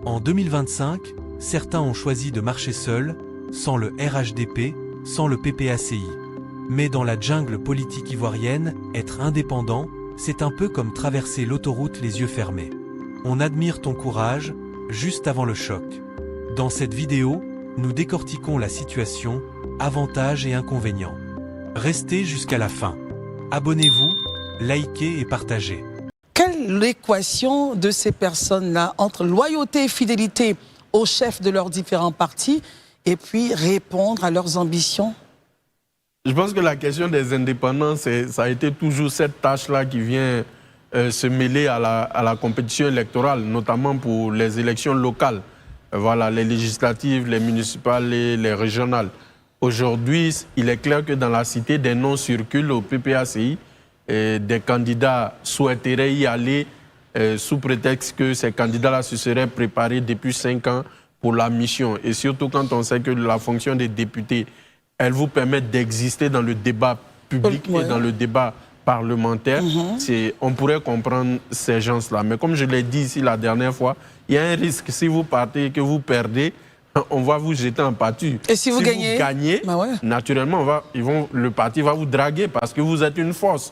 En 2025, certains ont choisi de marcher seuls, sans le RHDP, sans le PPACI. Mais dans la jungle politique ivoirienne, être indépendant, c'est un peu comme traverser l'autoroute les yeux fermés. On admire ton courage, juste avant le choc. Dans cette vidéo, nous décortiquons la situation, avantages et inconvénients. Restez jusqu'à la fin. Abonnez-vous, likez et partagez. Quelle est l'équation de ces personnes-là entre loyauté et fidélité aux chefs de leurs différents partis et puis répondre à leurs ambitions? Je pense que la question des indépendants, ça a été toujours cette tâche-là qui vient se mêler à la compétition électorale, notamment pour les élections locales. Voilà, les législatives, les municipales et les régionales. Aujourd'hui, il est clair que dans la cité, des noms circulent au PPACI. Et des candidats souhaiteraient y aller sous prétexte que ces candidats-là se seraient préparés depuis 5 ans pour la mission. Et surtout quand on sait que la fonction des députés, elle vous permet d'exister dans le débat public et dans le débat parlementaire. On pourrait comprendre ces gens-là. Mais comme je l'ai dit ici la dernière fois, il y a un risque. Si vous partez et que vous perdez, on va vous jeter en pâture. Et si vous gagnez, naturellement, le parti va vous draguer parce que vous êtes une force.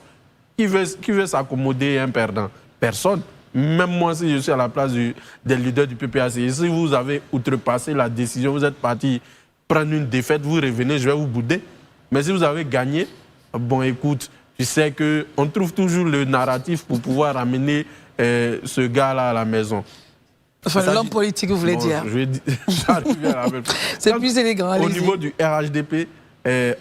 Qui veut s'accommoder un perdant? Personne. Même moi, si je suis à la place des leaders du PPACI, si vous avez outrepassé la décision, vous êtes parti prendre une défaite, vous revenez, je vais vous bouder. Mais si vous avez gagné, bon, écoute, tu sais qu'on trouve toujours le narratif pour pouvoir amener ce gars-là à la maison. Enfin, l'homme politique, vous voulez dire. C'est plus élégant. Au niveau du RHDP,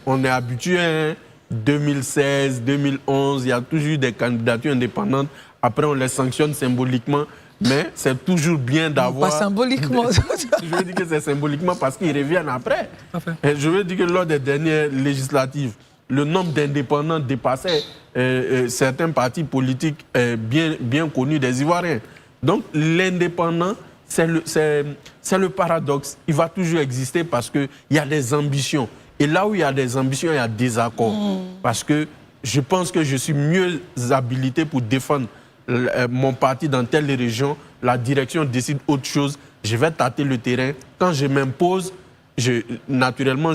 on est habitué. 2016, 2011, il y a toujours eu des candidatures indépendantes. Après, on les sanctionne symboliquement, mais c'est toujours bien d'avoir... Pas symboliquement. Je veux dire que c'est symboliquement parce qu'ils reviennent après. Et je veux dire que lors des dernières législatives, le nombre d'indépendants dépassait certains partis politiques bien connus des Ivoiriens. Donc, l'indépendant, c'est le paradoxe. Il va toujours exister parce qu'il y a des ambitions. Et là où il y a des ambitions, il y a des accords. Parce que je pense que je suis mieux habilité pour défendre mon parti dans telle région. La direction décide autre chose. Je vais tâter le terrain. Quand je m'impose, naturellement,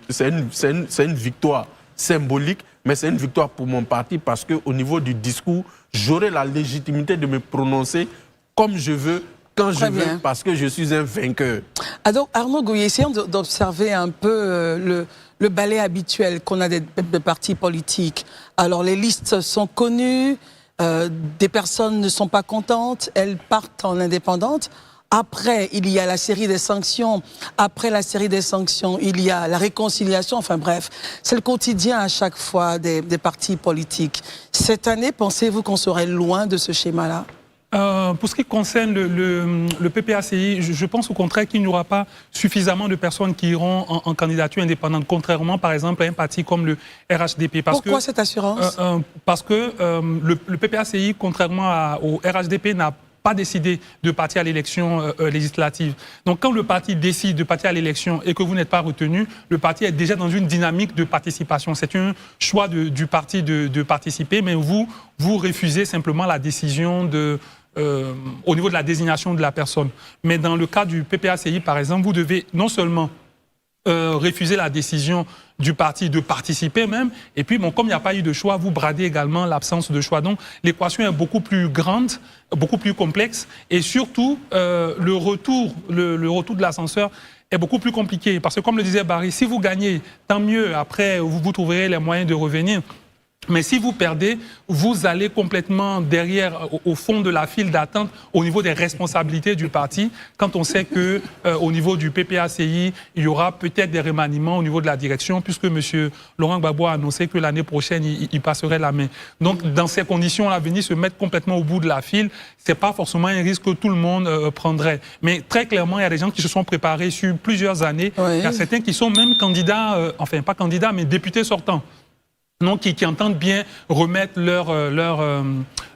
c'est une victoire symbolique, mais c'est une victoire pour mon parti parce qu'au niveau du discours, j'aurai la légitimité de me prononcer comme je veux, quand je veux, parce que je suis un vainqueur. Alors, Arnaud Gouye, essayons d'observer un peu le ballet habituel qu'on a des partis politiques. Alors, les listes sont connues, des personnes ne sont pas contentes, elles partent en indépendante. Après, il y a la série des sanctions. Après la série des sanctions, il y a la réconciliation. Enfin bref, c'est le quotidien à chaque fois des partis politiques. Cette année, pensez-vous qu'on serait loin de ce schéma-là ? Pour ce qui concerne le PPACI, je pense au contraire qu'il n'y aura pas suffisamment de personnes qui iront en candidature indépendante, contrairement par exemple à un parti comme le RHDP. Pourquoi cette assurance? Parce que le PPACI, contrairement au RHDP, n'a pas décidé de partir à l'élection législative. Donc quand le parti décide de partir à l'élection et que vous n'êtes pas retenu, le parti est déjà dans une dynamique de participation. C'est un choix du parti de participer, mais vous refusez simplement la décision au niveau de la désignation de la personne. Mais dans le cas du PPACI, par exemple, vous devez non seulement refuser la décision du parti de participer même, et puis bon, comme il n'y a pas eu de choix, vous bradez également l'absence de choix. Donc l'équation est beaucoup plus grande, beaucoup plus complexe, et surtout le retour de l'ascenseur est beaucoup plus compliqué, parce que comme le disait Barry, si vous gagnez, tant mieux, après vous trouverez les moyens de revenir. Mais si vous perdez, vous allez complètement derrière, au fond de la file d'attente, au niveau des responsabilités du parti, quand on sait que au niveau du PPACI, il y aura peut-être des remaniements au niveau de la direction, puisque M. Laurent Gbagbo a annoncé que l'année prochaine, il passerait la main. Donc, dans ces conditions-là, venir se mettre complètement au bout de la file, c'est pas forcément un risque que tout le monde prendrait. Mais très clairement, il y a des gens qui se sont préparés sur plusieurs années. Il y a certains qui sont même candidats, enfin pas candidats, mais députés sortants. Donc, qui entendent bien remettre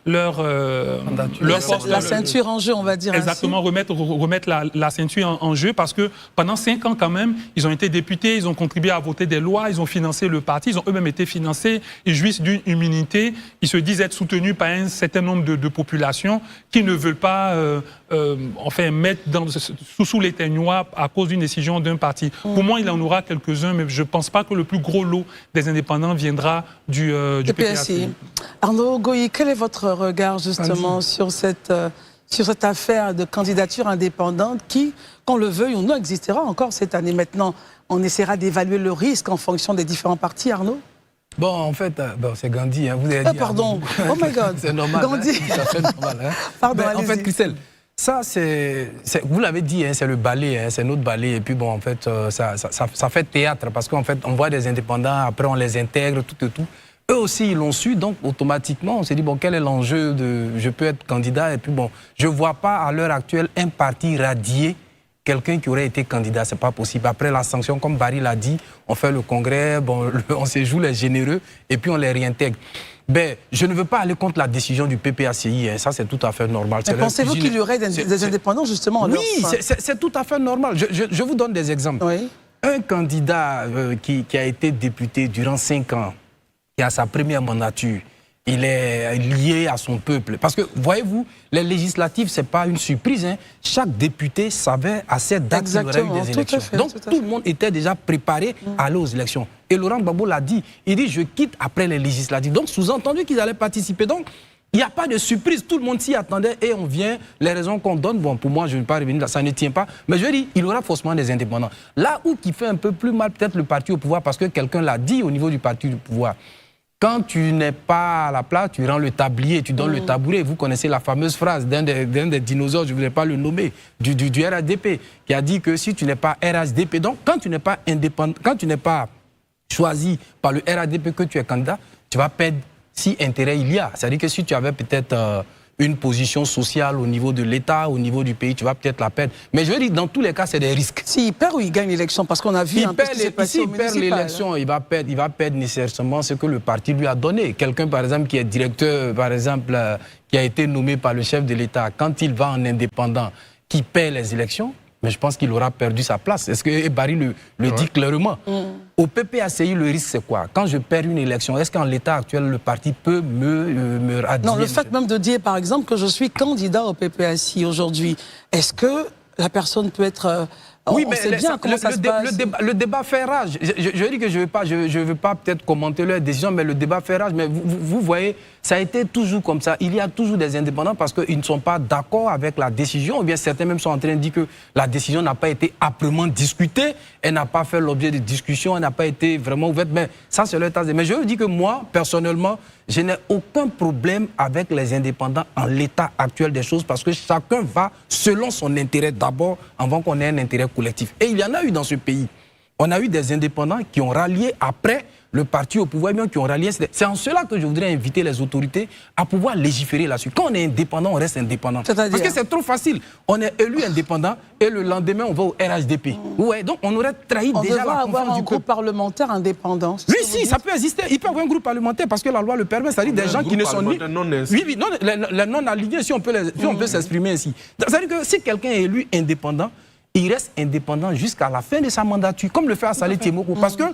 la ceinture en jeu, on va dire. Exactement, remettre la ceinture en jeu, parce que pendant 5 ans quand même, ils ont été députés, ils ont contribué à voter des lois, ils ont financé le parti, ils ont eux-mêmes été financés, ils jouissent d'une immunité, ils se disent être soutenus par un certain nombre de populations qui ne veulent pas mettre sous l'éteignoir à cause d'une décision d'un parti. Pour moi, il en aura quelques-uns, mais je ne pense pas que le plus gros lot des indépendants viendra du PPACI. Arnaud Goyi, quel est votre regard justement sur cette affaire de candidature indépendante qui, qu'on le veuille ou non, existera encore cette année? Maintenant, on essaiera d'évaluer le risque en fonction des différents partis, Arnaud? Bon, en fait, c'est Gandhi, hein, vous avez dit. Pardon, oh my God. C'est normal. Gandhi. Hein, ça fait normal. Hein. Pardon, en fait, Christelle, ça, vous l'avez dit, hein, c'est le ballet, hein, c'est notre ballet. Et puis, bon, en fait, ça fait théâtre parce qu'en fait, on voit des indépendants, après, on les intègre, tout et tout. Eux aussi, ils l'ont su, donc automatiquement, on s'est dit, bon, quel est l'enjeu de je peux être candidat? Et puis, bon, je ne vois pas à l'heure actuelle un parti radier quelqu'un qui aurait été candidat, c'est pas possible. Après la sanction, comme Barry l'a dit, on fait le congrès, bon, on se joue les généreux et puis on les réintègre. Ben, je ne veux pas aller contre la décision du PPACI, hein, ça c'est tout à fait normal. Pensez-vous qu'il y aurait des indépendants justement? Oui, c'est tout à fait normal. Je vous donne des exemples. Oui. Un candidat qui a été député durant 5 ans, qui a sa première mandature, il est lié à son peuple. Parce que, voyez-vous, les législatives, ce n'est pas une surprise. Hein. Chaque député savait à cette date qu'il y aurait eu des élections. Donc, tout le monde était déjà préparé à aller aux élections. Et Laurent Gbagbo l'a dit. Il dit, je quitte après les législatives. Donc, sous-entendu qu'ils allaient participer. Donc, il n'y a pas de surprise. Tout le monde s'y attendait et on vient. Les raisons qu'on donne, bon, pour moi, je ne vais pas revenir là, ça ne tient pas. Mais je veux dire, il y aura forcément des indépendants. Là où qui fait un peu plus mal, peut-être le parti au pouvoir, parce que quelqu'un l'a dit au niveau du parti du pouvoir. Quand tu n'es pas à la place, tu rends le tablier, tu donnes le tabouret. Vous connaissez la fameuse phrase d'un des dinosaures, je ne voudrais pas le nommer, du RHDP, qui a dit que si tu n'es pas RHDP, donc quand tu n'es pas indépendant, quand tu n'es pas choisi par le RHDP que tu es candidat, tu vas perdre si intérêt il y a. C'est-à-dire que si tu avais peut-être une position sociale au niveau de l'État, au niveau du pays, tu vas peut-être la perdre. Mais je veux dire, dans tous les cas, c'est des risques. S'il perd ou il gagne l'élection, parce qu'on a vu un peu ce qui s'est passé au municipal. S'il perd l'élection, il va perdre nécessairement ce que le parti lui a donné. Quelqu'un, par exemple, qui est directeur, par exemple, qui a été nommé par le chef de l'État, quand il va en indépendant, qui perd les élections, mais je pense qu'il aura perdu sa place. Est-ce que Barry le dit clairement? Au PPACI, le risque, c'est quoi? Quand je perds une élection, est-ce qu'en l'état actuel, le parti peut me radier? Non, le fait même de dire, par exemple, que je suis candidat au PPACI aujourd'hui, est-ce que la personne peut être... Oui, mais le débat fait rage. Je dis que je ne veux pas peut-être commenter leur décision, mais le débat fait rage. Mais vous voyez, ça a été toujours comme ça. Il y a toujours des indépendants parce qu'ils ne sont pas d'accord avec la décision. Ou bien certains même sont en train de dire que la décision n'a pas été âprement discutée. Elle n'a pas fait l'objet de discussion. Elle n'a pas été vraiment ouverte. Mais ça, c'est leur tasse. Mais je veux dire que moi, personnellement, je n'ai aucun problème avec les indépendants en l'état actuel des choses parce que chacun va selon son intérêt d'abord avant qu'on ait un intérêt collectif. Et il y en a eu dans ce pays. On a eu des indépendants qui ont rallié après le parti au pouvoir, bien qui ont rallié. C'est en cela que je voudrais inviter les autorités à pouvoir légiférer là-dessus. Quand on est indépendant, on reste indépendant. Parce que c'est trop facile. On est élu indépendant et le lendemain, on va au RHDP. Ouais, donc on aurait trahi déjà la confiance du peuple. On devrait avoir un groupe parlementaire indépendant. Oui, si, ça peut exister. Il peut y avoir un groupe parlementaire parce que la loi le permet. C'est-à-dire des gens qui ne sont ni... Oui, non, les non-alignés, si on peut s'exprimer ainsi. C'est-à-dire que si quelqu'un est élu indépendant, il reste indépendant jusqu'à la fin de sa mandature, comme le fait Assalé Tiemoko. Parce que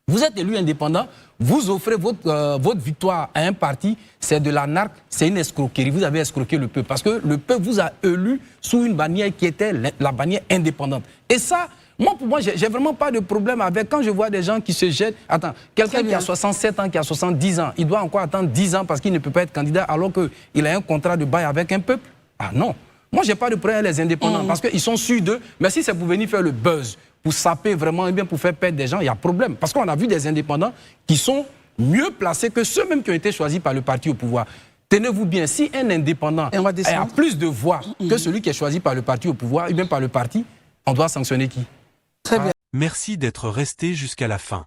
vous êtes élu indépendant, vous offrez votre victoire à un parti, c'est de la narque, c'est une escroquerie. Vous avez escroqué le peuple parce que le peuple vous a élu sous une bannière qui était la bannière indépendante. Et ça, pour moi, j'ai vraiment pas de problème avec quand je vois des gens qui se jettent. Attends, quelqu'un qui a 67 ans, qui a 70 ans, il doit encore attendre 10 ans parce qu'il ne peut pas être candidat alors qu'il a un contrat de bail avec un peuple. Ah non. Moi, je n'ai pas de problème avec les indépendants parce qu'ils sont sûrs d'eux. Mais si c'est pour venir faire le buzz, pour saper vraiment, et bien pour faire perdre des gens, il y a problème. Parce qu'on a vu des indépendants qui sont mieux placés que ceux-mêmes qui ont été choisis par le parti au pouvoir. Tenez-vous bien, si un indépendant a plus de voix que celui qui est choisi par le parti au pouvoir, et bien par le parti, on doit sanctionner qui? Très bien. Merci d'être resté jusqu'à la fin.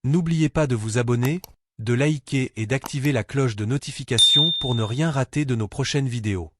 N'oubliez pas de vous abonner, de liker et d'activer la cloche de notification pour ne rien rater de nos prochaines vidéos.